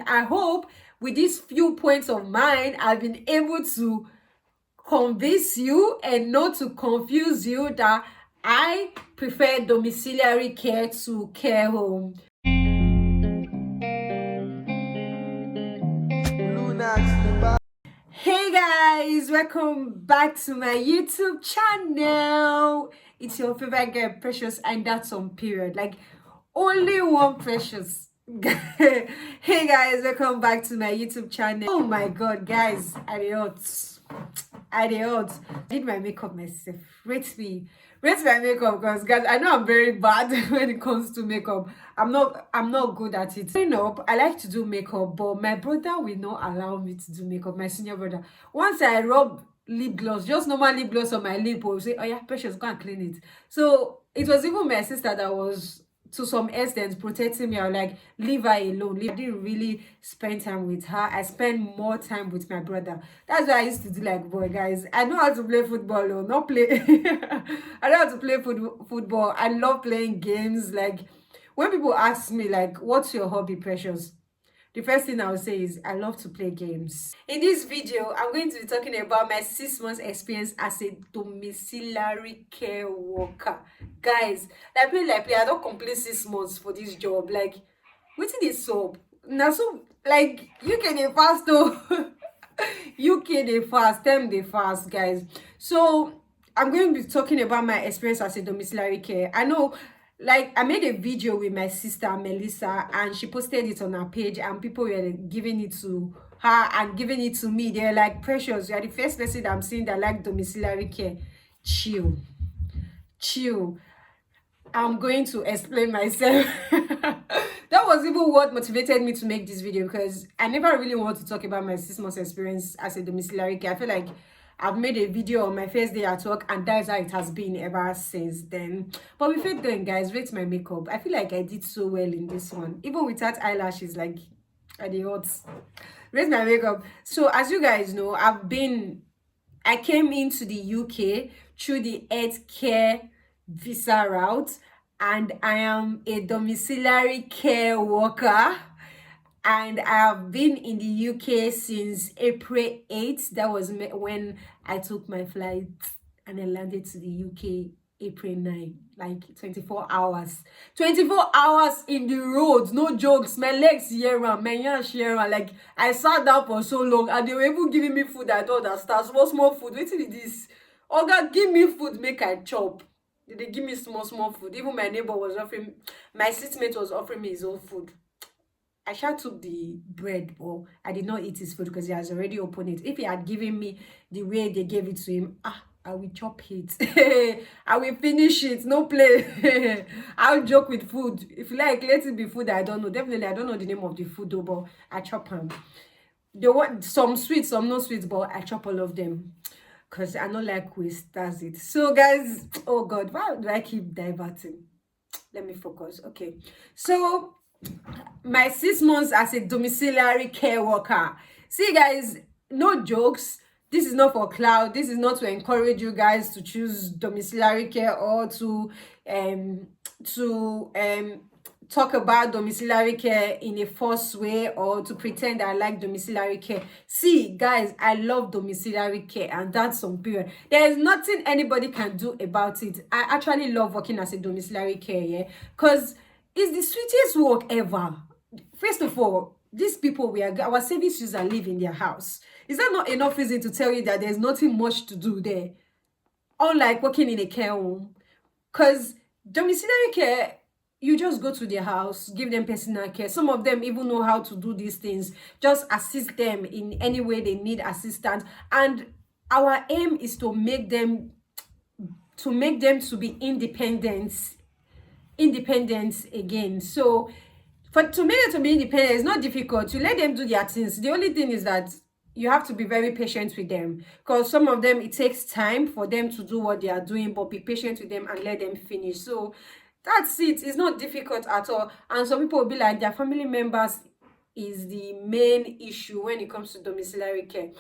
I hope with these few points of mine, I've been able to convince you and not to confuse you that I prefer domiciliary care to care home. Hey guys, welcome back to my YouTube channel. It's your favorite girl, Precious, and that's on period. Like, only one Precious. Hey guys, welcome back to my YouTube channel. Oh my god, guys, I did my makeup myself. Rate my makeup, because guys, I know I'm very bad when it comes to makeup. I'm not good at it. Growing up, I like to do makeup, but my brother will not allow me to do makeup. My senior brother. Once I rub lip gloss, just normal lip gloss on my lip, will say, "Oh yeah, Precious, go and clean it." So it was even my sister that was, to some extent, protecting me. I was like, leave her alone. I didn't really spend time with her. I spent more time with my brother. That's what I used to do. Like, boy, guys, I know how to play football, or not play. I know how to play football. I love playing games. Like, when people ask me, like, what's your hobby, Precious? The first thing I will say is I love to play games. In this video, I'm going to be talking about my 6 months experience as a domiciliary care worker. Guys, like play, I don't complete 6 months for this job. Like, wetin dey sup? Now so, like, UK dey fast though. UK dey fast, them dey fast, guys. So I'm going to be talking about my experience as a domiciliary care. I know, like, I made a video with my sister Melissa, and she posted it on her page, and people were giving it to her and giving it to me. They're like, Precious, you are the first person that I'm seeing that like domiciliary care. Chill. I'm going to explain myself. That was even what motivated me to make this video, because I never really want to talk about my 6 months experience as a domiciliary care. I feel like I've made a video on my first day at work, and that's how it has been ever since then. But before then, guys, rate my makeup. I feel like I did so well in this one, even without eyelashes. Like, I did hot. Rate my makeup. So as you guys know, I came into the UK through the healthcare visa route, and I am a domiciliary care worker, and I have been in the UK since April 8th. That was when I took my flight and I landed to the UK April 9. Like 24 hours. 24 hours in the road. No jokes. My legs here, my hands here. Like, I sat down for so long, and they were even giving me food. I don't understand. Small food. Wait till this. Oga, give me food, make I chop. They give me small food. Even my neighbor was offering, my seatmate was offering me his own food. I sure took the bread, but I did not eat his food because he has already opened it. If he had given me the way they gave it to him, I will chop it. I will finish it. No play. I'll joke with food. If you like, let it be food I don't know. Definitely, I don't know the name of the food though, but I chop them. They want some sweet, some no sweet, but I chop all of them, because I don't like waste. That's it. So guys, oh god, why do I keep diverting? Let me focus. Okay, so my 6 months as a domiciliary care worker. See guys, no jokes. This is not for cloud. This is not to encourage you guys to choose domiciliary care, or to talk about domiciliary care in a false way, or to pretend I like domiciliary care. See guys, I love domiciliary care, and that's on period. There is nothing anybody can do about it. I actually love working as a domiciliary care, yeah, because it's the sweetest work ever. First of all, these people, our service users live in their house. Is that not enough reason to tell you that there's nothing much to do there? Unlike working in a care home. Because domiciliary care, you just go to their house, give them personal care. Some of them even know how to do these things. Just assist them in any way they need assistance. And our aim is to make them to be independent again. So to make them to be independent, it's not difficult. You let them do their things. The only thing is that you have to be very patient with them, because some of them, it takes time for them to do what they are doing, but be patient with them and let them finish. So that's it. It's not difficult at all. And some people will be like, their family members is the main issue when it comes to domiciliary care.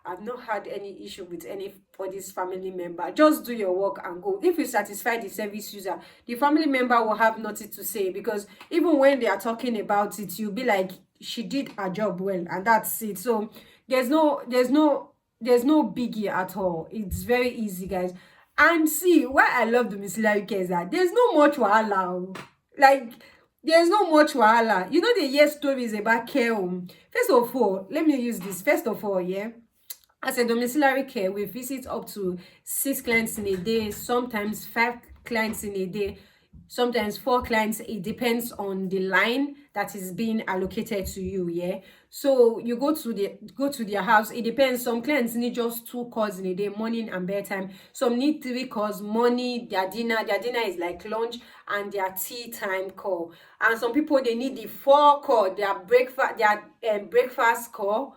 I've not had any issue with anybody's family member. Just do your work and go. If you satisfy the service user, the family member will have nothing to say, because even when they are talking about it, you'll be like, she did her job well, and that's it. So there's no biggie at all. It's very easy, guys. And see, why I love domiciliary care is that there's no much wahala. Like, there's no much wahala. You know, they hear stories about care home. First of all, let me use this. First of all, yeah, as a domiciliary care, we visit up to 6 clients in a day, sometimes 5 clients in a day, sometimes 4 clients. It depends on the line that is being allocated to you. Yeah, so you go to their house. It depends. Some clients need just 2 calls in a day, morning and bedtime. Some need 3 calls, morning, their dinner is like lunch, and their tea time call. And some people, they need the 4 call, their breakfast call,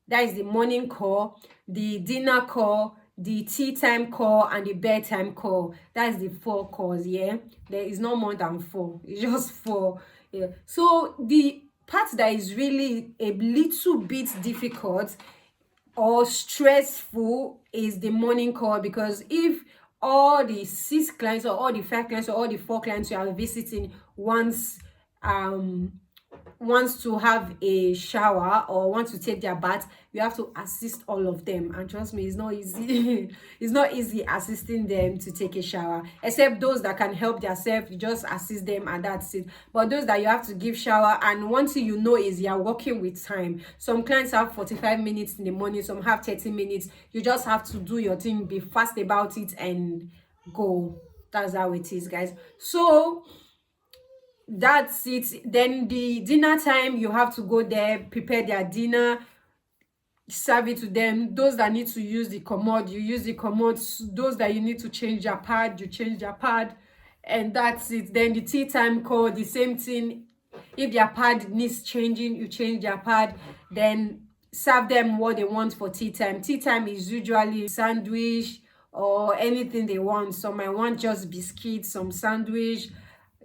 that is the morning call, the dinner call, the tea time call, and the bedtime call. That is the 4 calls. Yeah, there is no more than 4. It's just 4. Yeah, so the part that is really a little bit difficult or stressful is the morning call, because if all the 6 clients or all the 5 clients or all the 4 clients you are visiting wants to have a shower or wants to take their bath, you have to assist all of them. And trust me, it's not easy. It's not easy assisting them to take a shower, except those that can help themselves. You just assist them and that's it. But those that you have to give shower, and one thing you know is you are working with time. Some clients have 45 minutes in the morning, some have 30 minutes. You just have to do your thing, be fast about it, and go. That's how it is, guys. So that's it. Then the dinner time, you have to go there, prepare their dinner, serve it to them. Those that need to use the commode, you use the commode. Those that you need to change their pad, you change their pad, and that's it. Then the tea time call, the same thing. If their pad needs changing, you change their pad. Then serve them what they want for tea time. Tea time is usually sandwich or anything they want. Some might want just biscuits, some sandwich.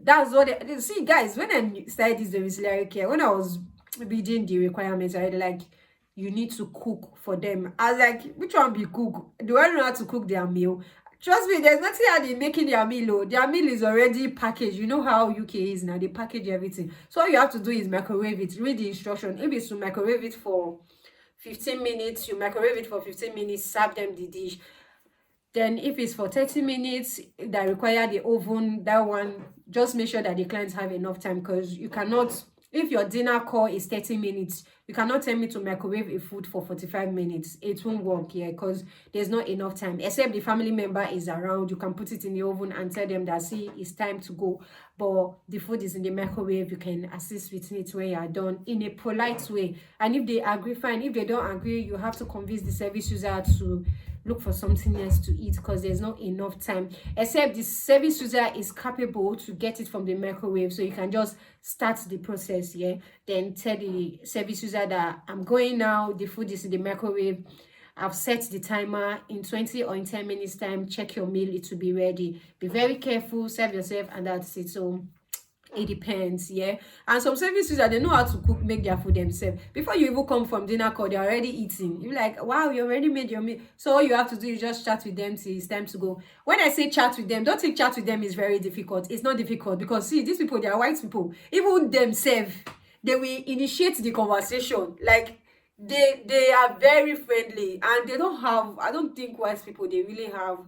That's what they see, guys. When I started this domiciliary care, when I was reading the requirements, I had like, you need to cook for them. I was like, which one be cook? Do I know how to cook their meal? Trust me, there's nothing how they making their meal. Oh. Their meal is already packaged. You know how UK is now, they package everything. So all you have to do is microwave it. Read the instruction. If it's to microwave it for 15 minutes, you microwave it for 15 minutes, serve them the dish. Then if it's for 30 minutes that require the oven, that one, just make sure that the clients have enough time, because you cannot, if your dinner call is 30 minutes, you cannot tell me to microwave a food for 45 minutes. It won't work here, because there's not enough time. Except the family member is around, you can put it in the oven and tell them that, see, it's time to go. But the food is in the microwave, you can assist with it when you are done, in a polite way. And if they agree, fine. If they don't agree, you have to convince the service user to look for something else to eat, because there's not enough time. Except the service user is capable to get it from the microwave, so you can just start the process. Yeah, then tell the service user that I'm going now, the food is in the microwave, I've set the timer. In 20 or in 10 minutes time, check your meal, it will be ready. Be very careful, serve yourself, and that's it. So it depends. Yeah, and some service users, they know how to cook, make their food themselves. Before you even come from dinner call, they're already eating. You're like, wow, you already made your meal. So all you have to do is just chat with them till it's time to go. When I say chat with them, don't think chat with them is very difficult. It's not difficult, because see, these people, they are white people. Even themselves, they will initiate the conversation. Like, they are very friendly, and they don't have, I don't think white people, they really have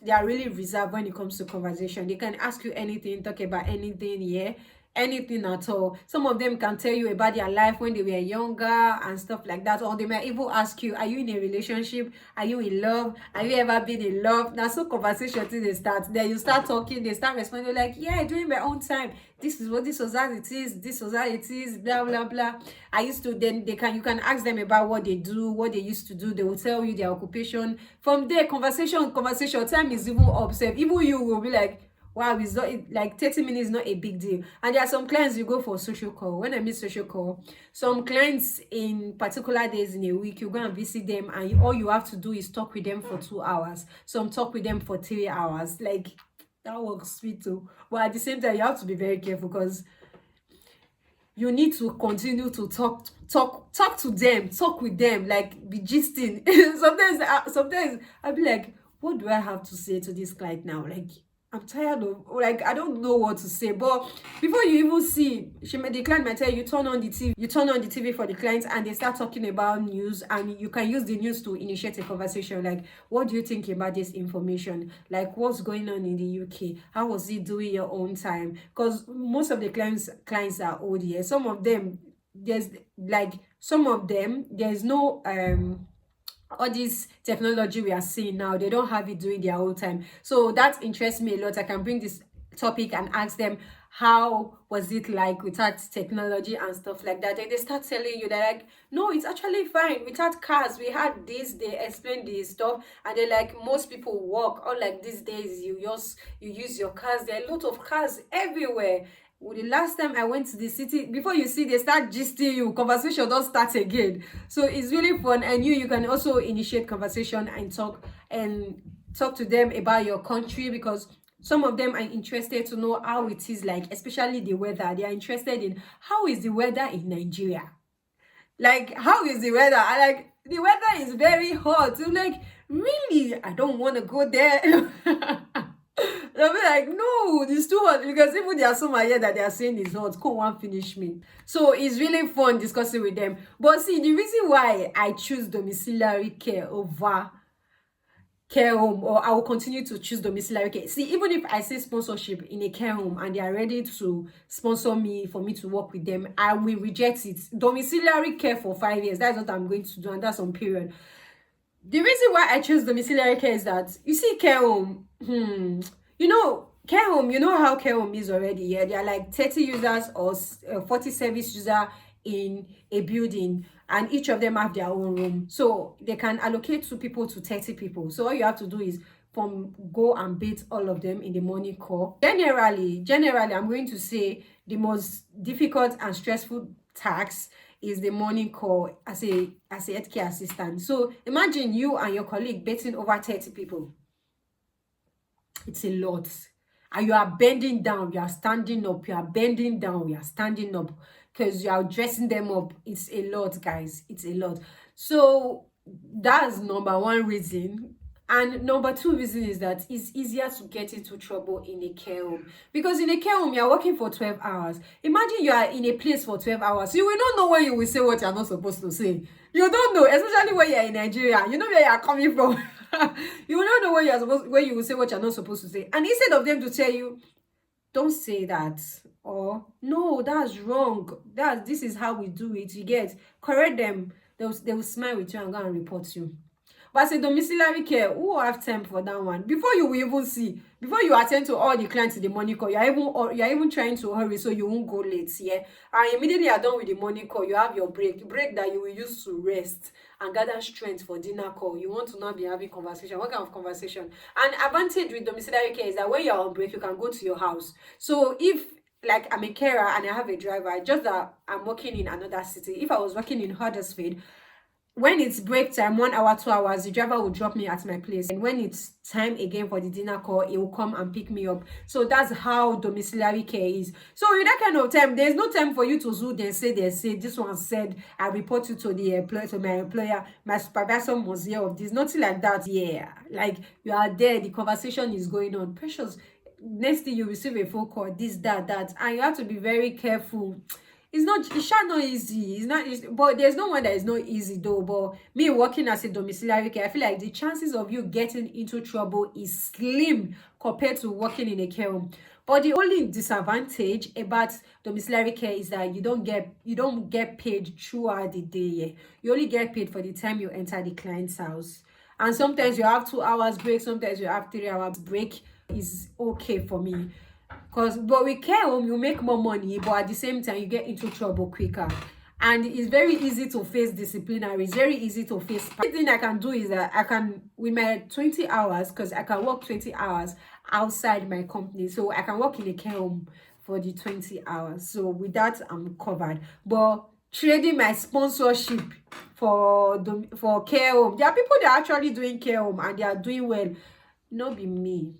they are really reserved when it comes to conversation. They can ask you anything, talk about anything. Yeah, anything at all. Some of them can tell you about their life when they were younger and stuff like that, or they might even ask you, are you in a relationship, are you in love, have you ever been in love? Now, so conversation till they start, then you start talking, they start responding like, yeah, during my own time, this is what this was as it is, this was how it is, blah blah blah. I used to, then you can ask them about what they do, what they used to do. They will tell you their occupation. From there, conversation, time is even up. Even you will be like, wow, it's not like 30 minutes is not a big deal. And there are some clients you go for social call. When I mean social call, some clients in particular days in a week, you go and visit them, and all you have to do is talk with them for 2 hours. Some talk with them for 3 hours. Like, that works sweet too. But at the same time, you have to be very careful, because you need to continue to talk to them, talk with them, like be gisting. Sometimes I'll be like, what do I have to say to this client now? Like, I'm tired of, like, I don't know what to say. But before you even see, the client might tell you, you turn on the TV for the clients, and they start talking about news, and you can use the news to initiate a conversation. Like, what do you think about this information? Like, what's going on in the UK? How was it doing your own time? Because most of the clients are old here. Some of them, there's no all this technology we are seeing now, they don't have it during their own time. So that interests me a lot. I can bring this topic and ask them, how was it like without technology and stuff like that. And they start telling you, they're like, no, it's actually fine without cars. We had this, they explain this stuff, and they're like, most people walk, unlike these days you use your cars. There are a lot of cars everywhere. Well, the last time I went to the city, before you see, they start gisting you, conversation don't start again. So it's really fun. And you can also initiate conversation and talk to them about your country, because some of them are interested to know how it is like, especially the weather. They are interested in, how is the weather in Nigeria? Like, how is the weather? I like, the weather is very hot. I'm like, really? I don't want to go there. They'll be like, no, it's too hot, because even there are some here that they are saying it's hot. Come on, finish me. So it's really fun discussing with them. But see, the reason why I choose domiciliary care over care home, or I will continue to choose domiciliary care. See, even if I say sponsorship in a care home and they are ready to sponsor me for me to work with them, I will reject it. Domiciliary care for 5 years, that's what I'm going to do, and that's on period. The reason why I chose domiciliary care is that, you see, care home, care home, you know how care home is already. Yeah, there are like 30 users or 40 service user in a building, and each of them have their own room, so they can allocate 2 people to 30 people. So all you have to do is go and bathe all of them in the morning call. Generally, I'm going to say the most difficult and stressful task is the morning call as a healthcare assistant. So imagine you and your colleague bathing over 30 people. It's a lot. And you are bending down, you are standing up, you are bending down, you are standing up, because you are dressing them up. It's a lot, guys. It's a lot. So that's number 1 reason. And number 2 reason is that it's easier to get into trouble in a care home, because in a care home you are working for 12 hours. Imagine you are in a place for 12 hours. You will not know when you will say what you are not supposed to say. You don't know, especially when you are in Nigeria. You know where you are coming from. You will not know when you will say what you're not supposed to say. And instead of them to tell you, don't say that, or no, that's wrong, this is how we do it, you get, correct them, they will smile with you and go and report you. But as a domiciliary care, who will have time for that one? Before you will even see, before you attend to all the clients in the morning call, you're even trying to hurry so you won't go late. Yeah, and immediately you're done with the morning call, you have your break that you will use to rest and gather strength for dinner call. You want to not be having conversation. What kind of conversation? And advantage with domiciliary care is that when you're on break, you can go to your house. So if, like, I'm a carer and I have a driver, just that I'm working in another city. If I was working in Huddersfield, when it's break time, 1 hour, 2 hours, the driver will drop me at my place. And when it's time again for the dinner call, it will come and pick me up. So that's how domiciliary care is. So in that kind of time, there's no time for you to zoom. They say, this one said, I report you to the employer, to my employer, my supervisor must hear of this. Nothing like that. Yeah, like, you are there, the conversation is going on. Precious, next thing you receive a phone call, this, that, and you have to be very careful. It's not easy. It's not easy, but there's no one that is not easy though. But me working as a domiciliary care, I feel like the chances of you getting into trouble is slim compared to working in a care home. But the only disadvantage about domiciliary care is that you don't get paid throughout the day. Yeah? You only get paid for the time you enter the client's house. And sometimes you have 2 hours break, sometimes you have 3 hours break. Is okay for me. But with care home, you make more money, but at the same time, you get into trouble quicker. And it's very easy to face disciplinary. It's very easy to face. The thing I can do is that I can, with my 20 hours, because I can work 20 hours outside my company. So I can work in a care home for the 20 hours. So with that, I'm covered. But trading my sponsorship for care home, there are people that are actually doing care home and they are doing well. Not be me.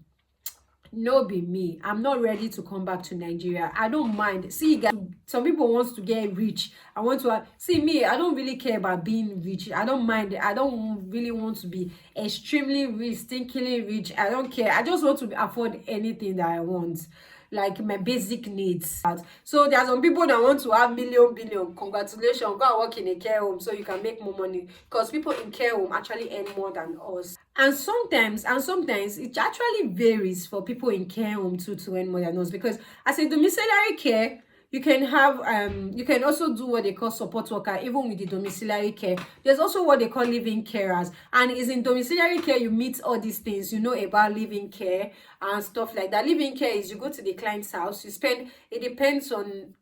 no be me. I'm not ready to come back to Nigeria. I don't mind. See guys, some people wants to get rich. I want to see me, I don't really care about being rich. I don't mind. I don't really want to be extremely rich, stinkingly rich. I don't care. I just want to afford anything that I want, like my basic needs. So there are some people that want to have million billion. Congratulations, go and work in a care home so you can make more money, because people in care home actually earn more than us. And sometimes it actually varies for people in care home too to earn more than us, because as a domiciliary care, you can have you can also do what they call support worker. Even with the domiciliary care, there's also what they call living carers, and is in domiciliary care you meet all these things, you know, about living care and stuff like that. Living care is you go to the client's house, you spend, it depends on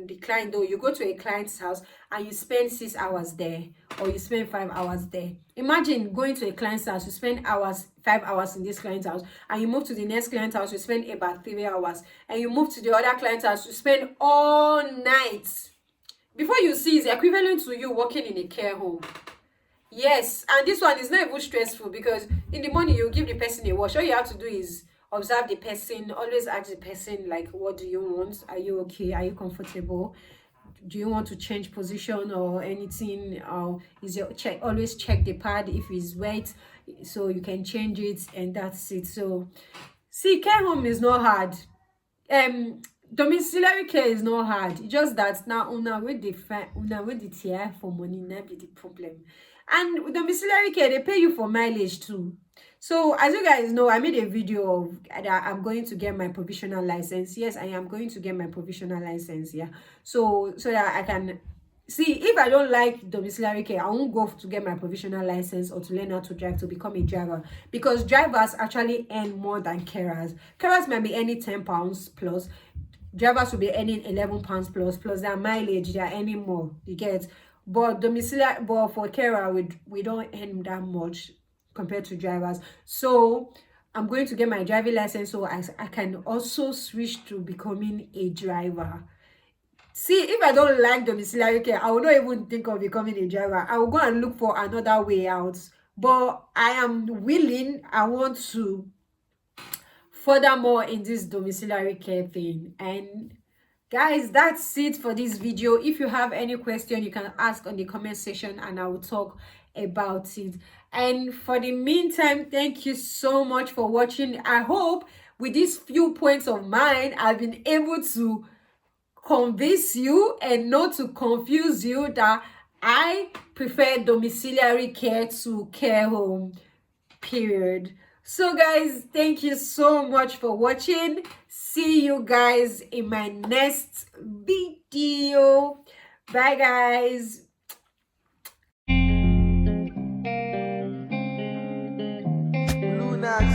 the client though. You go to a client's house and you spend 6 hours there, or you spend 5 hours there. Imagine going to a client's house, you spend 5 hours in this client's house, and you move to the next client's house, you spend about 3 hours, and you move to the other client's house, you spend all night. Before you see, it's equivalent to you working in a care home. Yes, and this one is not even stressful, because in the morning you give the person a wash. All you have to do is observe the person, always ask the person, like, what do you want? Are you okay? Are you comfortable? Do you want to change position or anything? Or is your check, always check the pad if it's wet so you can change it, and that's it. So see, care home is not hard. Domiciliary care is not hard. It's just that now una with the tear for money, not be the problem. And with domiciliary care, they pay you for mileage too. So as you guys know, I made a video of that I'm going to get my provisional license. Yes, I am going to get my provisional license. Yeah, so that I can see, if I don't like domiciliary care, I won't go to get my provisional license or to learn how to drive, to become a driver, because drivers actually earn more than carers. Carers might be earning £10 plus. Drivers will be earning £11 plus their mileage. They are earning more. You get, but domiciliary, but for carer, we don't earn that much compared to drivers. So I'm going to get my driving license so I can also switch to becoming a driver. See, if I don't like domiciliary care, I will not even think of becoming a driver. I will go and look for another way out. But I am willing, I want to furthermore in this domiciliary care thing. And guys, that's it for this video. If you have any question, you can ask on the comment section and I will talk about it. And for the meantime, thank you so much for watching. I hope with these few points of mine, I've been able to convince you and not to confuse you that I prefer domiciliary care to care home, period. So guys, thank you so much for watching. See you guys in my next video. Bye guys. Luna's